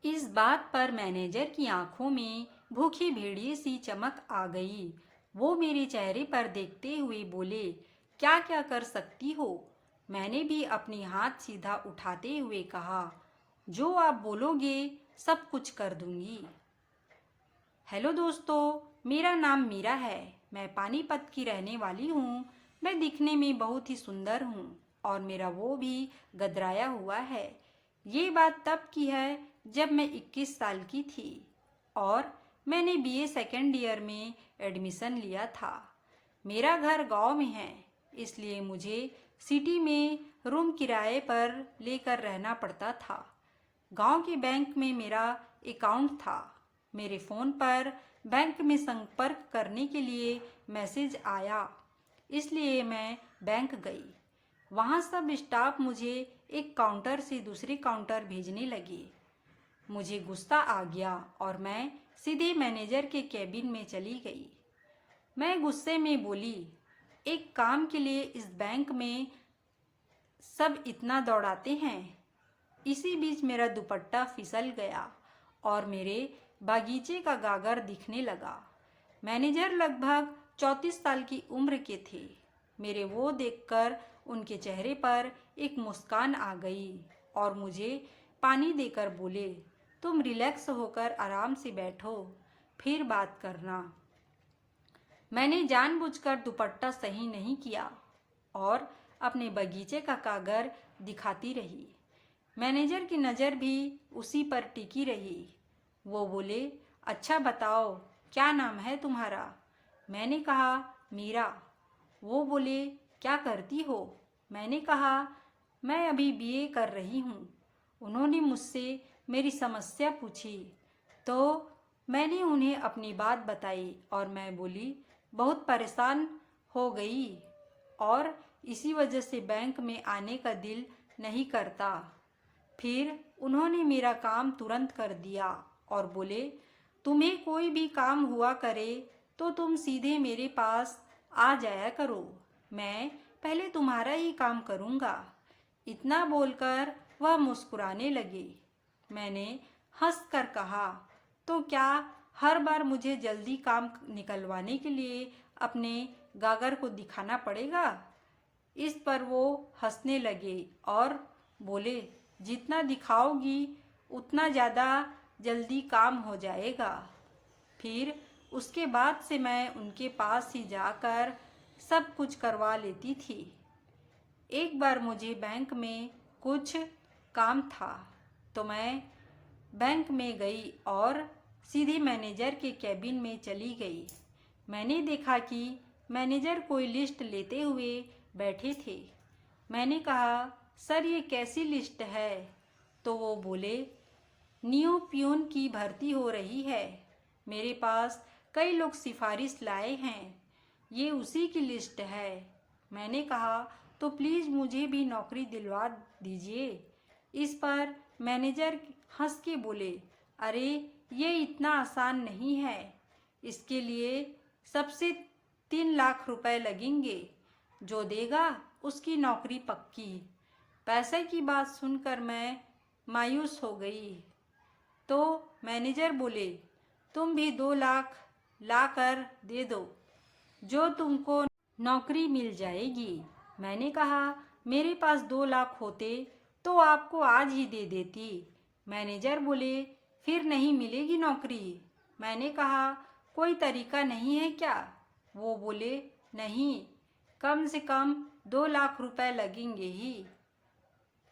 इस बात पर मैनेजर की आंखों में भूखी भेड़िए सी चमक आ गई। वो मेरे चेहरे पर देखते हुए बोले, क्या क्या कर सकती हो? मैंने भी अपनी हाथ सीधा उठाते हुए कहा, जो आप बोलोगे सब कुछ कर दूंगी। हेलो दोस्तों, मेरा नाम मीरा है। मैं पानीपत की रहने वाली हूँ। मैं दिखने में बहुत ही सुंदर हूँ और मेरा वो भी गदराया हुआ है। ये बात तब की है जब मैं 21 साल की थी और मैंने बीए सेकेंड ईयर में एडमिशन लिया था। मेरा घर गांव में है, इसलिए मुझे सिटी में रूम किराए पर लेकर रहना पड़ता था। गांव के बैंक में मेरा अकाउंट था। मेरे फ़ोन पर बैंक में संपर्क करने के लिए मैसेज आया, इसलिए मैं बैंक गई। वहाँ सब स्टाफ मुझे एक काउंटर से दूसरे काउंटर भेजने लगे। मुझे गुस्सा आ गया और मैं सीधे मैनेजर के केबिन में चली गई। मैं गुस्से में बोली, एक काम के लिए इस बैंक में सब इतना दौड़ाते हैं। इसी बीच मेरा दुपट्टा फिसल गया और मेरे बागीचे का गागर दिखने लगा। मैनेजर लगभग 34 साल की उम्र के थे। मेरे वो देखकर उनके चेहरे पर एक मुस्कान आ गई और मुझे पानी देकर बोले, तुम रिलैक्स होकर आराम से बैठो, फिर बात करना। मैंने जानबूझकर दुपट्टा सही नहीं किया और अपने बगीचे का कागर दिखाती रही। मैनेजर की नज़र भी उसी पर टिकी रही। वो बोले, अच्छा बताओ, क्या नाम है तुम्हारा? मैंने कहा, मीरा। वो बोले, क्या करती हो? मैंने कहा, मैं अभी बीए कर रही हूँ। उन्होंने मुझसे मेरी समस्या पूछी तो मैंने उन्हें अपनी बात बताई और मैं बोली, बहुत परेशान हो गई और इसी वजह से बैंक में आने का दिल नहीं करता। फिर उन्होंने मेरा काम तुरंत कर दिया और बोले, तुम्हें कोई भी काम हुआ करे तो तुम सीधे मेरे पास आ जाया करो, मैं पहले तुम्हारा ही काम करूँगा। इतना बोलकर वह मुस्कुराने लगे। मैंने हंसकर कहा, तो क्या हर बार मुझे जल्दी काम निकलवाने के लिए अपने गागर को दिखाना पड़ेगा? इस पर वो हंसने लगे और बोले, जितना दिखाओगी उतना ज़्यादा जल्दी काम हो जाएगा। फिर उसके बाद से मैं उनके पास ही जाकर सब कुछ करवा लेती थी। एक बार मुझे बैंक में कुछ काम था तो मैं बैंक में गई और सीधे मैनेजर के केबिन में चली गई। मैंने देखा कि मैनेजर कोई लिस्ट लेते हुए बैठे थे। मैंने कहा, सर ये कैसी लिस्ट है? तो वो बोले, न्यू प्यून की भर्ती हो रही है। मेरे पास कई लोग सिफारिश लाए हैं, ये उसी की लिस्ट है। मैंने कहा, तो प्लीज़ मुझे भी नौकरी दिलवा दीजिए। इस पर मैनेजर हंस के बोले, अरे ये इतना आसान नहीं है, इसके लिए सबसे 3 लाख रुपए लगेंगे। जो देगा उसकी नौकरी पक्की। पैसे की बात सुनकर मैं मायूस हो गई। तो मैनेजर बोले, तुम भी 2 लाख ला कर दे दो, जो तुमको नौकरी मिल जाएगी। मैंने कहा, मेरे पास 2 लाख होते तो आपको आज ही दे देती। मैनेजर बोले, फिर नहीं मिलेगी नौकरी। मैंने कहा, कोई तरीका नहीं है क्या? वो बोले, नहीं, कम से कम 2 लाख रुपए लगेंगे ही।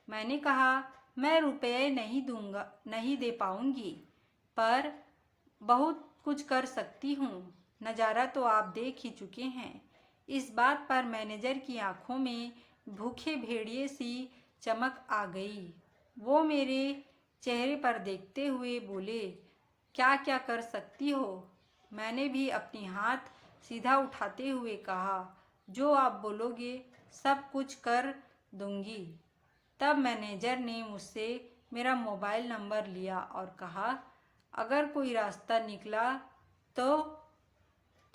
मैंने कहा, मैं रुपये नहीं दूंगा, नहीं दे पाऊंगी, पर बहुत कुछ कर सकती हूँ। नज़ारा तो आप देख ही चुके हैं। इस बात पर मैनेजर की आंखों में भूखे भेड़िए सी चमक आ गई। वो मेरे चेहरे पर देखते हुए बोले, क्या क्या कर सकती हो? मैंने भी अपनी हाथ सीधा उठाते हुए कहा, जो आप बोलोगे सब कुछ कर दूंगी। तब मैनेजर ने मुझसे मेरा मोबाइल नंबर लिया और कहा, अगर कोई रास्ता निकला तो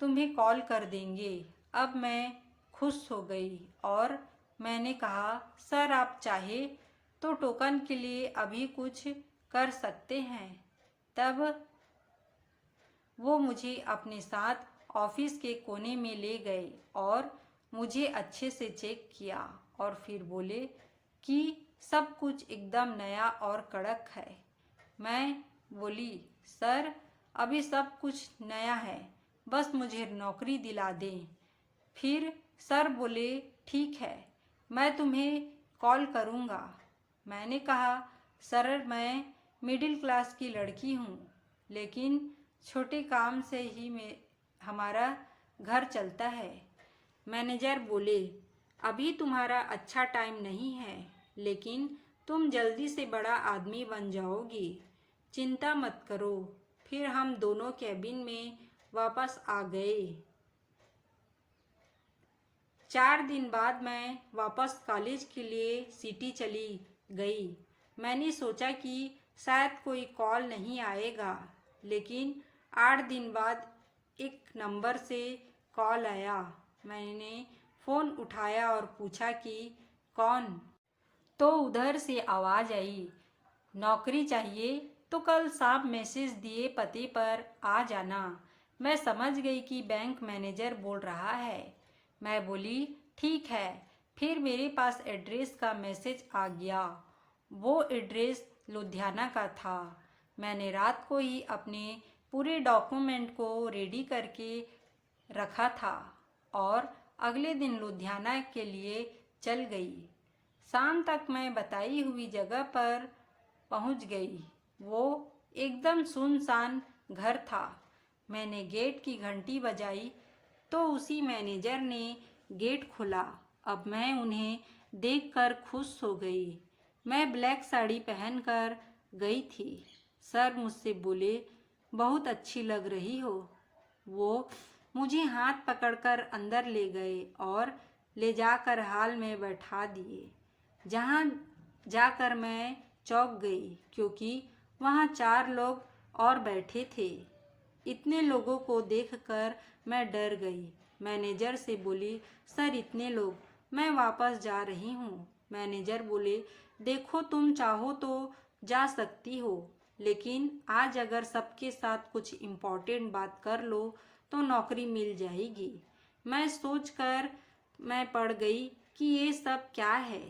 तुम्हें कॉल कर देंगे। अब मैं खुश हो गई और मैंने कहा, सर आप चाहे तो टोकन के लिए अभी कुछ कर सकते हैं। तब वो मुझे अपने साथ ऑफिस के कोने में ले गए और मुझे अच्छे से चेक किया और फिर बोले कि सब कुछ एकदम नया और कड़क है। मैं बोली, सर अभी सब कुछ नया है, बस मुझे नौकरी दिला दें। फिर सर बोले, ठीक है, मैं तुम्हें कॉल करूँगा। मैंने कहा, सर मैं मिडिल क्लास की लड़की हूँ, लेकिन छोटे काम से ही हमारा घर चलता है। मैनेजर बोले, अभी तुम्हारा अच्छा टाइम नहीं है, लेकिन तुम जल्दी से बड़ा आदमी बन जाओगी, चिंता मत करो। फिर हम दोनों कैबिन में वापस आ गए। 4 दिन बाद मैं वापस कॉलेज के लिए सिटी चली गई। मैंने सोचा कि शायद कोई कॉल नहीं आएगा, लेकिन 8 दिन बाद एक नंबर से कॉल आया। मैंने फ़ोन उठाया और पूछा कि कौन? तो उधर से आवाज़ आई, नौकरी चाहिए तो कल साफ मैसेज दिए पते पर आ जाना। मैं समझ गई कि बैंक मैनेजर बोल रहा है। मैं बोली, ठीक है। फिर मेरे पास एड्रेस का मैसेज आ गया। वो एड्रेस लुधियाना का था। मैंने रात को ही अपने पूरे डॉक्यूमेंट को रेडी करके रखा था और अगले दिन लुधियाना के लिए चल गई। शाम तक मैं बताई हुई जगह पर पहुंच गई। वो एकदम सुनसान घर था। मैंने गेट की घंटी बजाई तो उसी मैनेजर ने गेट खोला। अब मैं उन्हें देखकर खुश हो गई। मैं ब्लैक साड़ी पहनकर गई थी। सर मुझसे बोले, बहुत अच्छी लग रही हो। वो मुझे हाथ पकड़कर अंदर ले गए और ले जाकर हॉल में बैठा दिए। जहाँ जाकर मैं चौंक गई, क्योंकि वहाँ 4 लोग और बैठे थे। इतने लोगों को देखकर मैं डर गई। मैनेजर से बोली, सर इतने लोग, मैं वापस जा रही हूँ। मैनेजर बोले, देखो तुम चाहो तो जा सकती हो, लेकिन आज अगर सबके साथ कुछ इम्पोर्टेंट बात कर लो तो नौकरी मिल जाएगी। मैं सोचकर मैं पड़ गई कि ये सब क्या है।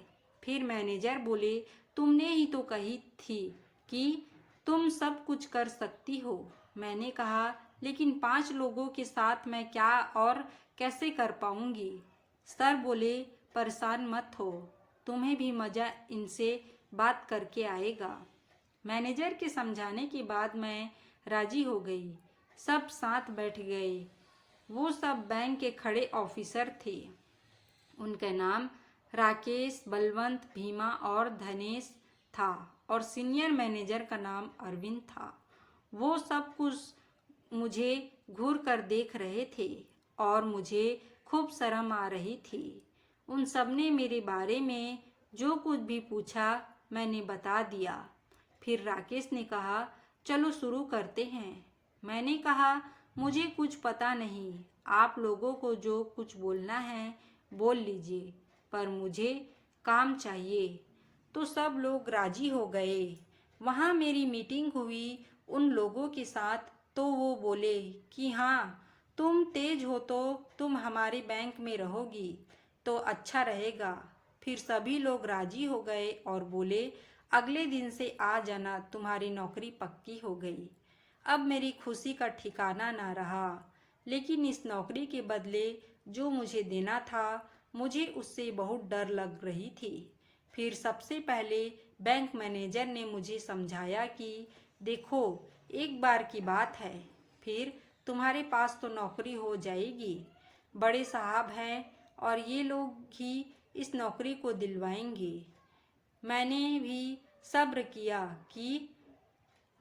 फिर मैनेजर बोले, तुमने ही तो कही थी कि तुम सब कुछ कर सकती हो। मैंने कहा, लेकिन 5 लोगों के साथ मैं क्या और कैसे कर पाऊंगी। सर बोले, परेशान मत हो, तुम्हें भी मज़ा इनसे बात करके आएगा। मैनेजर के समझाने के बाद मैं राजी हो गई। सब साथ बैठ गए। वो सब बैंक के खड़े ऑफिसर थे। उनके नाम राकेश, बलवंत, भीमा और धनेश था और सीनियर मैनेजर का नाम अरविंद था। वो सब कुछ मुझे घूर कर देख रहे थे और मुझे खूब शर्म आ रही थी। उन सब ने मेरे बारे में जो कुछ भी पूछा मैंने बता दिया। फिर राकेश ने कहा, चलो शुरू करते हैं। मैंने कहा, मुझे कुछ पता नहीं, आप लोगों को जो कुछ बोलना है बोल लीजिए, पर मुझे काम चाहिए। तो सब लोग राजी हो गए। वहाँ मेरी मीटिंग हुई उन लोगों के साथ, तो वो बोले कि हाँ, तुम तेज हो तो तुम हमारे बैंक में रहोगी तो अच्छा रहेगा। फिर सभी लोग राजी हो गए और बोले, अगले दिन से आ जाना, तुम्हारी नौकरी पक्की हो गई। अब मेरी खुशी का ठिकाना ना रहा, लेकिन इस नौकरी के बदले जो मुझे देना था, मुझे उससे बहुत डर लग रही थी। फिर सबसे पहले बैंक मैनेजर ने मुझे समझाया कि देखो, एक बार की बात है, फिर तुम्हारे पास तो नौकरी हो जाएगी। बड़े साहब हैं और ये लोग ही इस नौकरी को दिलवाएंगे। मैंने भी सब्र किया कि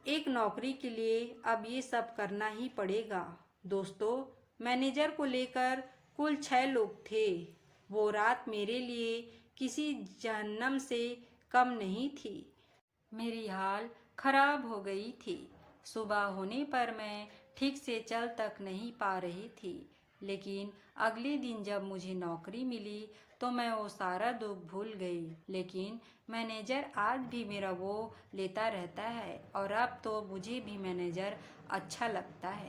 एक नौकरी के लिए अब ये सब करना ही पड़ेगा। दोस्तों, मैनेजर को लेकर कुल 6 लोग थे। वो रात मेरे लिए किसी जहन्नम से कम नहीं थी। मेरी हाल खराब हो गई थी। सुबह होने पर मैं ठीक से चल तक नहीं पा रही थी, लेकिन अगले दिन जब मुझे नौकरी मिली तो मैं वो सारा दुख भूल गई। लेकिन मैनेजर आज भी मेरा वो लेता रहता है और अब तो मुझे भी मैनेजर अच्छा लगता है।